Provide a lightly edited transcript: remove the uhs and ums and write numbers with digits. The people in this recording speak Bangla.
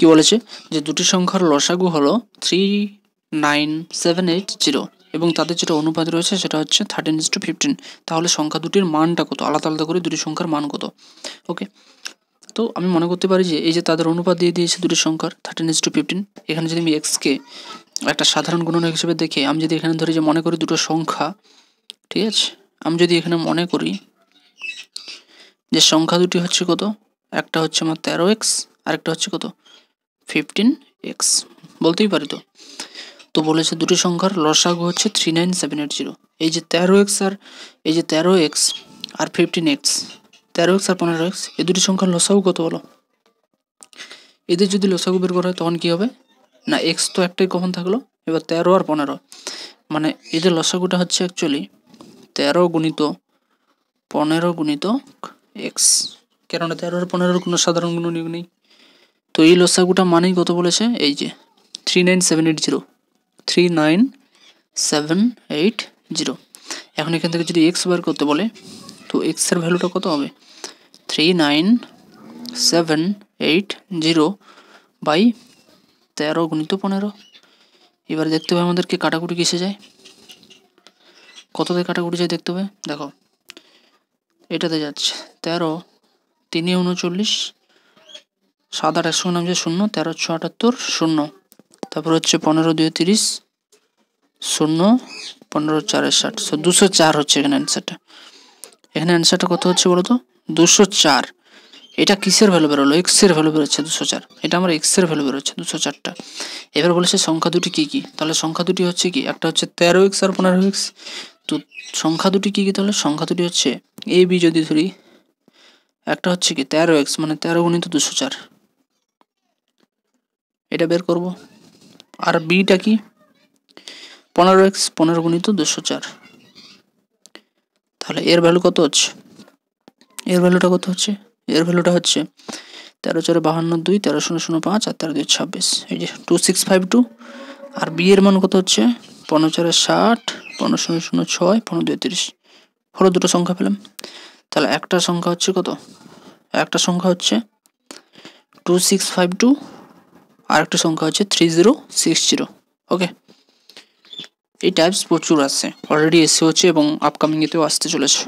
কি বলেছে যে দুটি সংখ্যার লসাগু হলো 39780 এবং তাদের যেটা অনুপাত রয়েছে সেটা হচ্ছে 13:15। তাহলে সংখ্যা দুটির মানটা কত, আলাদা আলাদা করে দুটি সংখ্যার মান কত। ওকে, তো আমি মনে করতে পারি যে এই যে তাদের অনুপাত দিয়ে দিয়েছে দুটি সংখ্যার 13:15, এখানে যদি আমি এক্সকে একটা সাধারণ গুণনীয়ক হিসেবে দেখে আমি যদি এখানে ধরি যে মনে করি দুটো সংখ্যা, ঠিক আছে, আমি যদি এখানে মনে করি যে সংখ্যা দুটি হচ্ছে কত, একটা হচ্ছে আমার 13x আর একটা হচ্ছে কত 15x, বলতেই পারি। তো বলেছে দুটি সংখ্যার লসাগু হচ্ছে 39780। এই যে 13x আর এই যে 13x আর 15x, 13x আর 15x, এই দুটি সংখ্যার লসাগু কত হলো? এদের যদি লসাগু বের করা হয় তখন কি হবে না, এক্স তো একটাই কমন থাকলো, এবার 13 আর 15, মানে এদের লসাগুটা হচ্ছে অ্যাকচুয়ালি 13 গুণিত 15 গুণিত এক্স, কেননা 13 আর 15 কোনো সাধারণ গুণনীয়ক নেই। তো এই লসাগুটা মানেই কত বলেছে, এই যে 39780, 39780। এখন এখান থেকে যদি এক্স বার করতে বলে তো এক্সের ভ্যালুটা কত হবে 39780 বাই 13 গুণিত 15। এবার দেখতে হবে আমাদেরকে কাটাকুটি কিসে যায়, কততে কাটাকুটি যায় দেখতে হবে। দেখো এটাতে যাচ্ছে 13 3 39, 7 8 একশো নামছে 0, 13 6 78 0, তারপর হচ্ছে 15 2 30 0, 15 4 60, 204 হচ্ছে এখানে অ্যান্সারটা। এখানে অ্যান্সারটা কত হচ্ছে বলো তো 204। এটা কিসের ভ্যালু বেরোলো, এক্স এর ভ্যালু বেরোচ্ছে 204, এটা আমার এক্স এর ভ্যালু বেরোচ্ছে 204টা। এবার বলেছে সংখ্যা দুটি কি কি, তাহলে সংখ্যা দুটি হচ্ছে কি, একটা হচ্ছে 13x আর 15x। তো সংখ্যা দুটি কি কি, তাহলে সংখ্যা দুটি হচ্ছে এ বি যদি ধরি, একটা হচ্ছে কি 13x মানে 13 গুণিত 204, এটা বের করব, আর বিটা কি 15x 15 গুণিত 204। তাহলে এর ভ্যালু কত হচ্ছে, এর ভ্যালুটা কত হচ্ছে, এর ভ্যালুটা হচ্ছে 13 4 52 2, 13 0 0 5 আর 13 2 26, এই যে 2652। আর বি এর মান কত হচ্ছে 15 4 60, 15 0 0 6, 15 2 30, হলো দুটো সংখ্যা পেলাম। তাহলে একটা সংখ্যা হচ্ছে কত, একটা সংখ্যা হচ্ছে 2652 আর একটা সংখ্যা হচ্ছে 3060। ওকে, এই টাইপস প্রচুর আছে, অলরেডি এসে হচ্ছে এবং আপকামিং এতেও আসতে চলেছে।